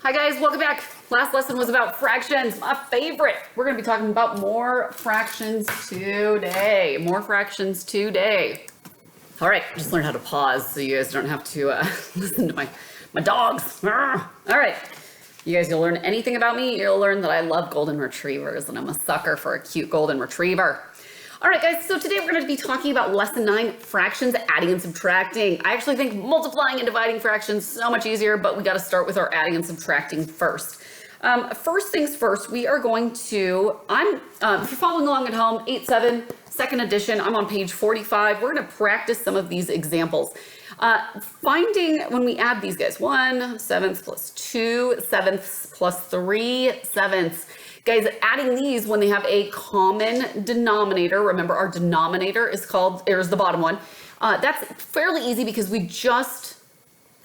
Hi guys, welcome back. Last lesson was about fractions, my favorite. We're gonna be talking about more fractions today. All right, just learned how to pause so you guys don't have to listen to my dogs. All right, you guys, you'll learn anything about me, you'll learn that I love golden retrievers and I'm a sucker for a cute golden retriever. All right, guys, so today we're going to be talking about lesson 9, fractions, adding and subtracting. I actually think multiplying and dividing fractions so much easier, but we got to start with our adding and subtracting first. First things first, we are going to, if you're following along at home, 8-7, second edition, I'm on page 45. We're going to practice some of these examples. Finding when we add these guys, 1/7 plus 2/7 plus 3/7. Guys, adding these when they have a common denominator, remember our denominator is the bottom one. That's fairly easy because we just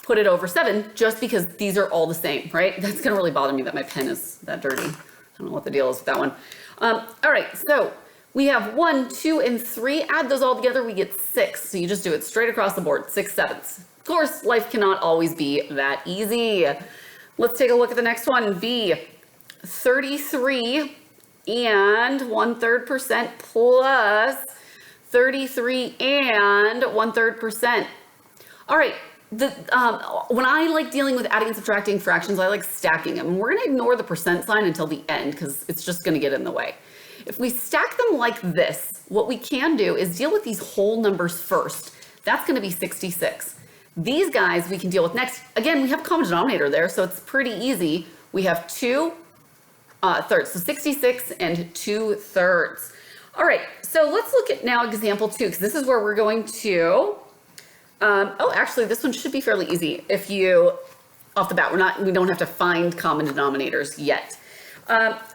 put it over 7 just because these are all the same, right? That's gonna really bother me that my pen is that dirty. I don't know what the deal is with that one. All right, so we have 1, 2, and 3. Add those all together, we get 6. So you just do it straight across the board, 6/7. Of course, life cannot always be that easy. Let's take a look at the next one, B. 33 and 1/3% plus 33 and 1/3%. All right, when I like dealing with adding and subtracting fractions, I like stacking them. And we're gonna ignore the percent sign until the end because it's just gonna get in the way. If we stack them like this, what we can do is deal with these whole numbers first. That's gonna be 66. These guys we can deal with next. Again, we have a common denominator there, so it's pretty easy. We have 2 thirds, so 66 and 2/3. All right, so let's look at now example 2, because this is where we're going to, actually this one should be fairly easy. If you, off the bat, we don't have to find common denominators yet.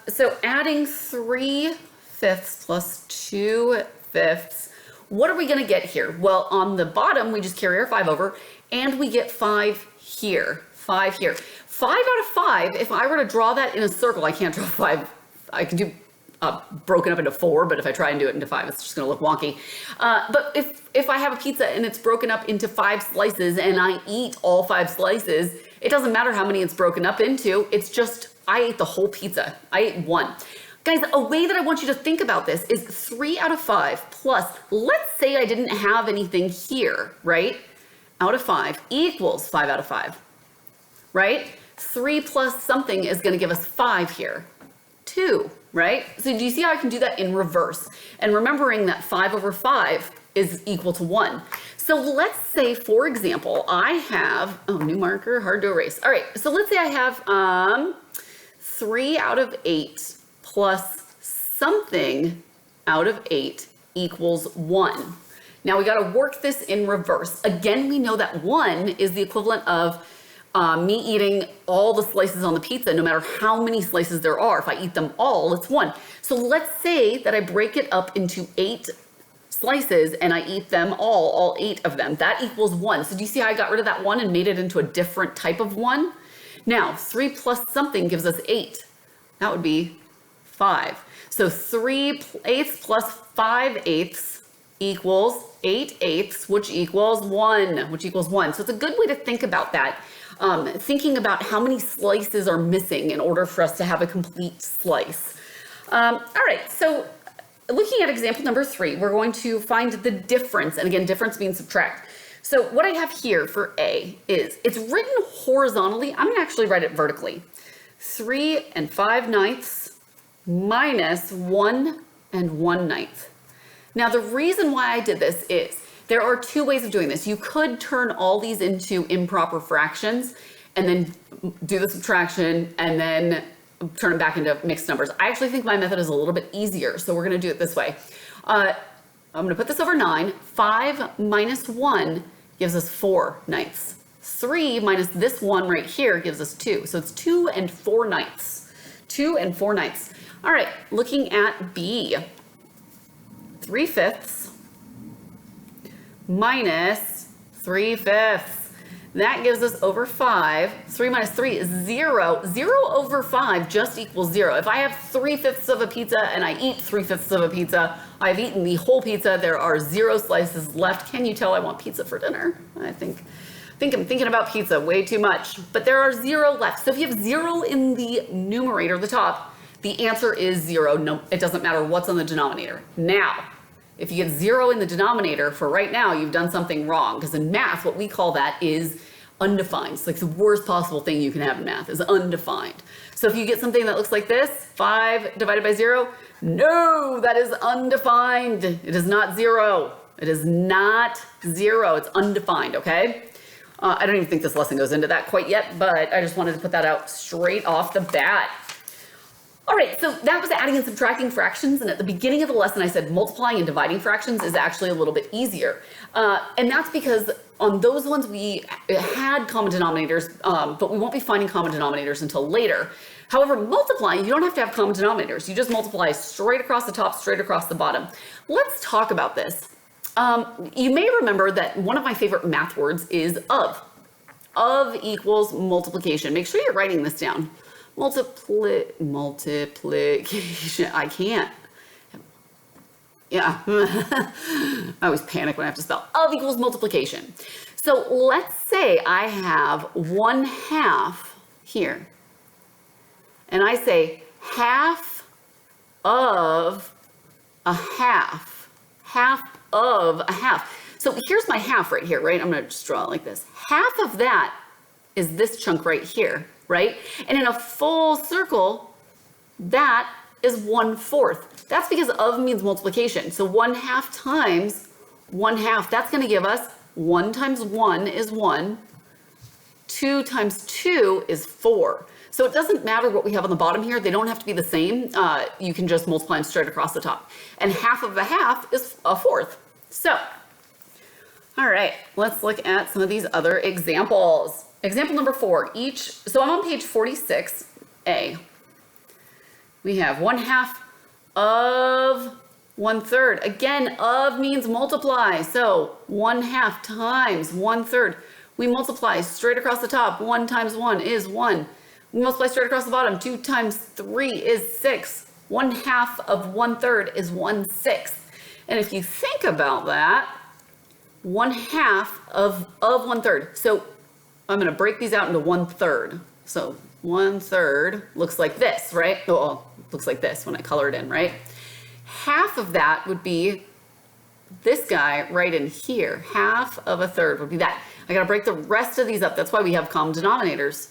So adding 3/5 plus 2/5, what are we gonna get here? Well, on the bottom, we just carry our 5 over, and we get 5 here, 5 here. 5 out of 5, if I were to draw that in a circle, I can't draw 5. I can do broken up into 4, but if I try and do it into 5, it's just gonna look wonky. But if I have a pizza and it's broken up into 5 slices and I eat all 5 slices, it doesn't matter how many it's broken up into, it's just, I ate the whole pizza. I ate 1. Guys, a way that I want you to think about this is 3 out of 5 plus, let's say I didn't have anything here, right? Out of 5 equals 5 out of 5, right? 3 plus something is going to give us 5 here. 2, right? So do you see how I can do that in reverse? And remembering that 5 over 5 is equal to 1. So let's say, for example, I have, new marker, hard to erase. All right, so let's say I have 3 out of 8 plus something out of 8 equals 1. Now we got to work this in reverse. Again, we know that 1 is the equivalent of me eating all the slices on the pizza, no matter how many slices there are. If I eat them all, it's 1. So let's say that I break it up into 8 slices and I eat them all 8 of them. That equals 1. So do you see how I got rid of that 1 and made it into a different type of 1? Now, 3 plus something gives us 8. That would be 5. So 3/8 plus 5/8 equals 8/8, which equals 1, So it's a good way to think about that. Thinking about how many slices are missing in order for us to have a complete slice. All right, so looking at example number 3, we're going to find the difference. And again, difference means subtract. So what I have here for A is, it's written horizontally. I'm gonna actually write it vertically. 3 5/9 minus 1 1/9. Now the reason why I did this is, there are 2 ways of doing this. You could turn all these into improper fractions and then do the subtraction and then turn them back into mixed numbers. I actually think my method is a little bit easier, so we're gonna do it this way. I'm gonna put this over 9. 5 minus 1 gives us 4/9. 3 minus this 1 right here gives us 2. So it's 2 4/9. 2 4/9. All right, looking at B. 3/5 minus 3/5. That gives us over 5. 3 minus 3 is 0. 0 over 5 just equals 0. If I have 3/5 of a pizza and I eat 3/5 of a pizza, I've eaten the whole pizza. There are 0 slices left. Can you tell I want pizza for dinner? I think think I'm thinking about pizza way too much, but there are 0 left. So if you have 0 in the numerator, the top, the answer is 0. No, it doesn't matter what's on the denominator. Now, if you get 0 in the denominator, for right now, you've done something wrong. Because in math, what we call that is undefined. It's like the worst possible thing you can have in math is undefined. So if you get something that looks like this, 5 divided by 0, no, that is undefined. It is not 0. It is not 0. It's undefined, okay? I don't even think this lesson goes into that quite yet, but I just wanted to put that out straight off the bat. All right, so that was adding and subtracting fractions, and at the beginning of the lesson I said multiplying and dividing fractions is actually a little bit easier. And that's because on those ones we had common denominators, but we won't be finding common denominators until later. However, multiplying, you don't have to have common denominators. You just multiply straight across the top, straight across the bottom. Let's talk about this. You may remember that one of my favorite math words is of. Of equals multiplication. Make sure you're writing this down. Multiplication. I can't. Yeah. I always panic when I have to spell. Of equals multiplication. So let's say I have 1/2 here. And I say half of a half. Half of a half. So here's my half right here, right? I'm going to just draw it like this. Half of that is this chunk right here, right? And in a full circle, that is 1/4. That's because of means multiplication. So 1/2 times 1/2, that's going to give us 1 times 1 is 1. 2 times 2 is 4. So it doesn't matter what we have on the bottom here. They don't have to be the same. You can just multiply them straight across the top. And half of a half is 1/4. So, all right, let's look at some of these other examples. Example number 4, so I'm on page 46A. We have 1/2 of 1/3. Again, of means multiply. So 1/2 times 1/3. We multiply straight across the top. 1 times 1 is 1. We multiply straight across the bottom. 2 times 3 is 6. 1/2 of 1/3 is 1/6. And if you think about that, 1/2 of 1/3. So I'm going to break these out into 1/3. So 1/3 looks like this, right? Oh, looks like this when I color it in, right? Half of that would be this guy right in here. Half of a third would be that. I got to break the rest of these up. That's why we have common denominators.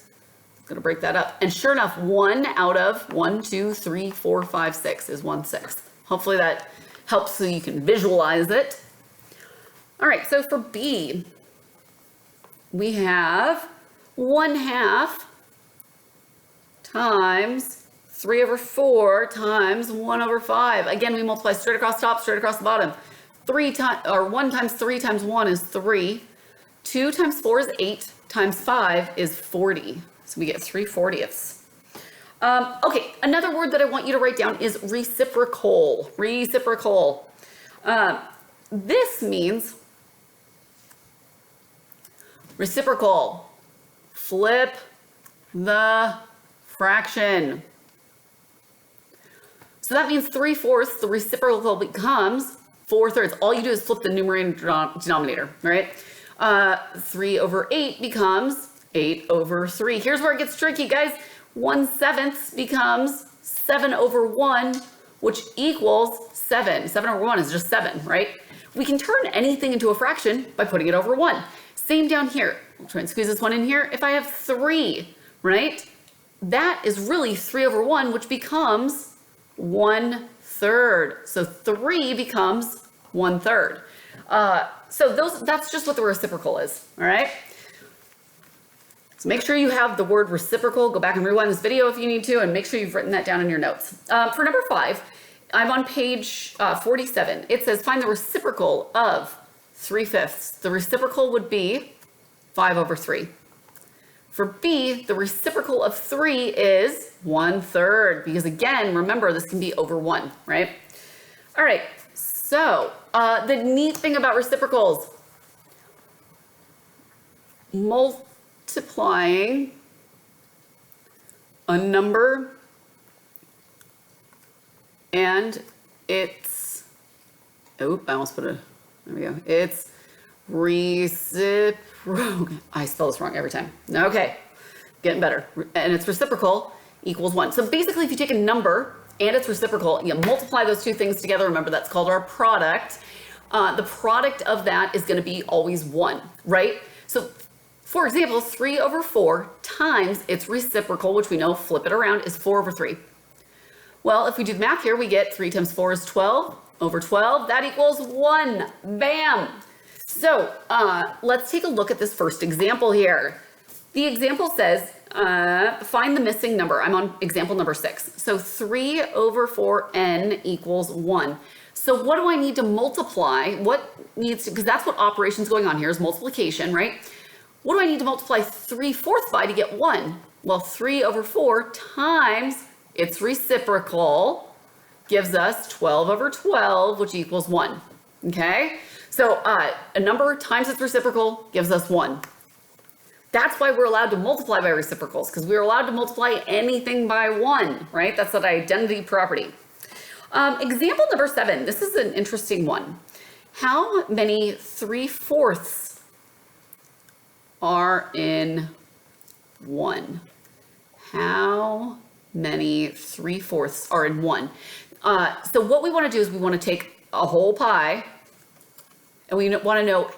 Going to break that up. And sure enough, 1 out of 1, 2, 3, 4, 5, 6 is 1/6. Hopefully that helps so you can visualize it. All right, so for B, we have 1/2 times 3/4 times 1/5. Again, we multiply straight across the top, straight across the bottom. 1 times 3 times 1 is 3. 2 times 4 is 8. Times 5 is 40. So we get 3/40. Okay, another word that I want you to write down is reciprocal. Reciprocal. This means reciprocal. Flip the fraction. So that means 3/4, the reciprocal becomes 4/3. All you do is flip the numerator and denominator, right? 3/8 becomes 8/3. Here's where it gets tricky, guys. 1/7 becomes 7/1, which equals 7. 7/1 is just 7, right? We can turn anything into a fraction by putting it over 1. Same down here. I'll try and squeeze this one in here. If I have 3, right? That is really 3/1, which becomes 1/3. So 3 becomes 1/3. So that's just what the reciprocal is, all right? So make sure you have the word reciprocal. Go back and rewind this video if you need to, and make sure you've written that down in your notes. For number 5, I'm on page 47. It says find the reciprocal of 3/5. The reciprocal would be 5/3. For B, the reciprocal of 3 is 1/3, because again, remember, this can be over 1, right? All right, so the neat thing about reciprocals, multiplying a number and I almost put there we go. It's reciprocal I spell this wrong every time. Okay, getting better. And its reciprocal equals 1. So basically, if you take a number and its reciprocal, you multiply those two things together. Remember, that's called our product. The product of that is going to be always 1, right? So, for example, 3 over 4 times its reciprocal, which we know, flip it around, is 4 over 3. Well, if we do the math here, we get 3 times 4 is 12 over 12. That equals 1. Bam! So let's take a look at this first example here. The example says, find the missing number. I'm on example number 6. So 3 over 4n equals 1. So what do I need to multiply? What needs to, because that's what operation's going on here is multiplication, right? What do I need to multiply 3/4 by to get 1? Well, 3 over 4 times its reciprocal gives us 12 over 12, which equals 1, okay? So a number times its reciprocal gives us 1. That's why we're allowed to multiply by reciprocals, because we're allowed to multiply anything by 1, right? That's that identity property. Example number 7, this is an interesting one. How many 3/4 are in 1? How many 3/4 are in 1? So what we want to do is we want to take a whole pie, and we want to know,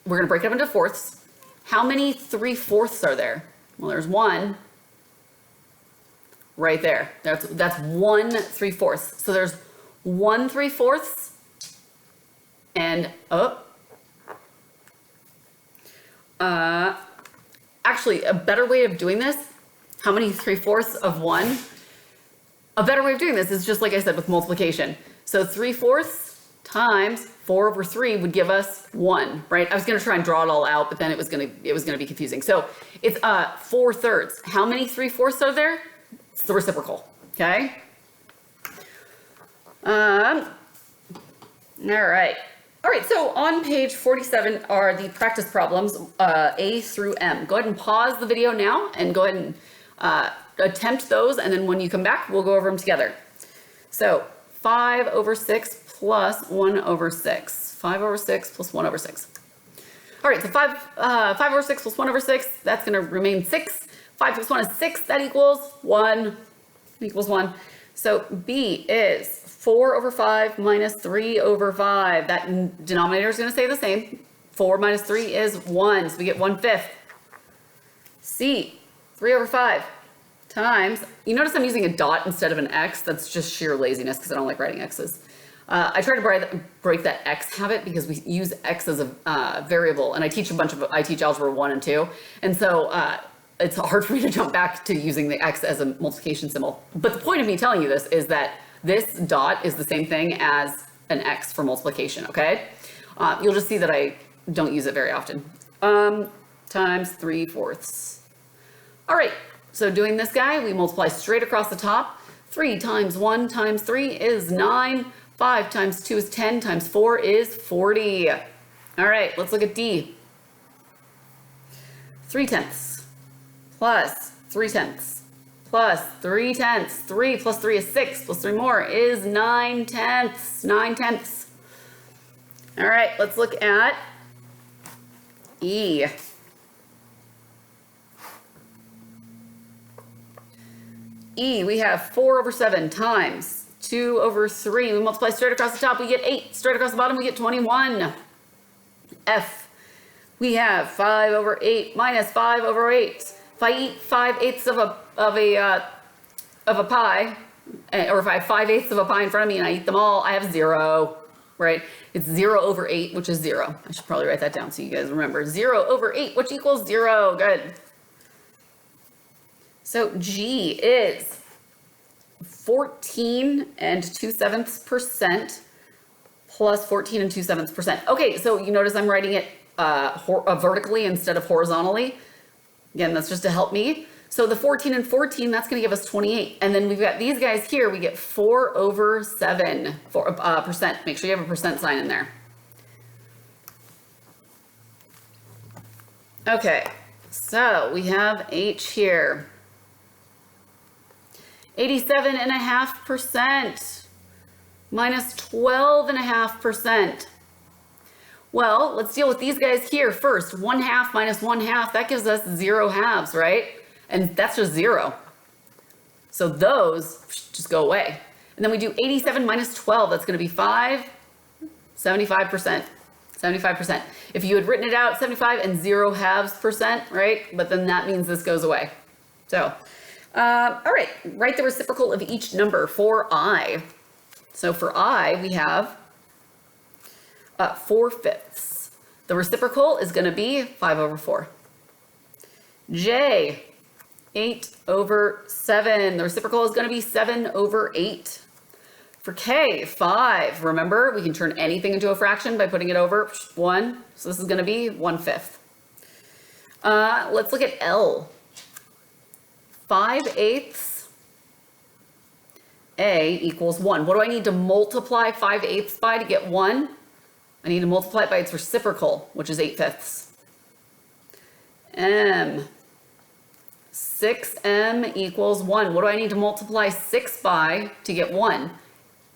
we're going to break it up into fourths. How many 3/4 are there? Well, there's 1 right there. That's 1 3/4. So there's 1 3/4 and actually a better way of doing this, how many 3/4 of 1? A better way of doing this is just like I said with multiplication. So 3/4 times 4 over 3 would give us 1, right? I was going to try and draw it all out, but then it was going to be confusing. So it's 4/3. How many 3/4 are there? It's the reciprocal, okay? All right. All right, so on page 47 are the practice problems, A through M. Go ahead and pause the video now and go ahead and attempt those, and then when you come back, we'll go over them together. So 5 over 6 plus 1 over 6. 5 over 6 plus 1 over 6. All right, so 5 over 6 plus 1 over 6, that's going to remain 6. 5 plus 1 is 6, that equals 1. Equals 1. So B is 4 over 5 minus 3 over 5. That denominator is going to stay the same. 4 minus 3 is 1, so we get 1/5. C, 3 over 5 times, you notice I'm using a dot instead of an X. That's just sheer laziness because I don't like writing X's. I try to break that X habit because we use X as a variable, and I teach Algebra 1 and 2, and so it's hard for me to jump back to using the X as a multiplication symbol. But the point of me telling you this is that this dot is the same thing as an X for multiplication, okay? You'll just see that I don't use it very often. Times 3/4. All right, so doing this guy, we multiply straight across the top. 3 times 1 times 3 is 9. 5 times 2 is 10 times 4 is 40. All right, let's look at D. 3/10 plus 3/10 plus 3/10. 3 plus 3 is 6 plus 3 more is 9/10. 9/10. All right, let's look at E. E, we have 4 over 7 times 2 over 3. We multiply straight across the top, we get 8. Straight across the bottom, we get 21. F, we have 5 over 8 minus 5 over 8. If I eat 5/8 of a pie, or if I have 5/8 of a pie in front of me and I eat them all, I have 0, right? It's 0 over 8, which is 0. I should probably write that down so you guys remember. 0 over 8, which equals 0. Good. So G is 14 2/7% plus 14 2/7%. Okay, so you notice I'm writing it vertically instead of horizontally. Again, that's just to help me. So the 14 and 14, that's going to give us 28. And then we've got these guys here, we get 4 over 7 percent. Make sure you have a percent sign in there. Okay, so we have H here. 87.5% minus 12.5%. Well, let's deal with these guys here first. 1/2 minus 1/2, that gives us 0 halves, right? And that's just 0. So those just go away. And then we do 87 minus 12, that's gonna be 5, 75%. 75%. If you had written it out, 75 and 0 halves percent, right? But then that means this goes away. So, all right, write the reciprocal of each number for I. So for I, we have 4/5. The reciprocal is gonna be 5/4. J, 8/7. The reciprocal is gonna be 7/8. For K, 5. Remember, we can turn anything into a fraction by putting it over 1. So this is gonna be 1/5. Let's look at L. 5/8 A equals 1. What do I need to multiply 5/8 by to get 1? I need to multiply it by its reciprocal, which is 8/5. M. 6M equals 1. What do I need to multiply 6 by to get 1?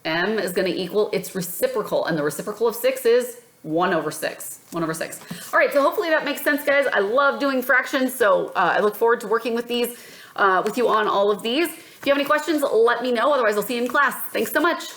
M is going to equal its reciprocal, and the reciprocal of 6 is 1/6. 1/6. All right, so hopefully that makes sense, guys. I love doing fractions, so I look forward to working with these, with you on all of these. If you have any questions, let me know. Otherwise, I'll see you in class. Thanks so much.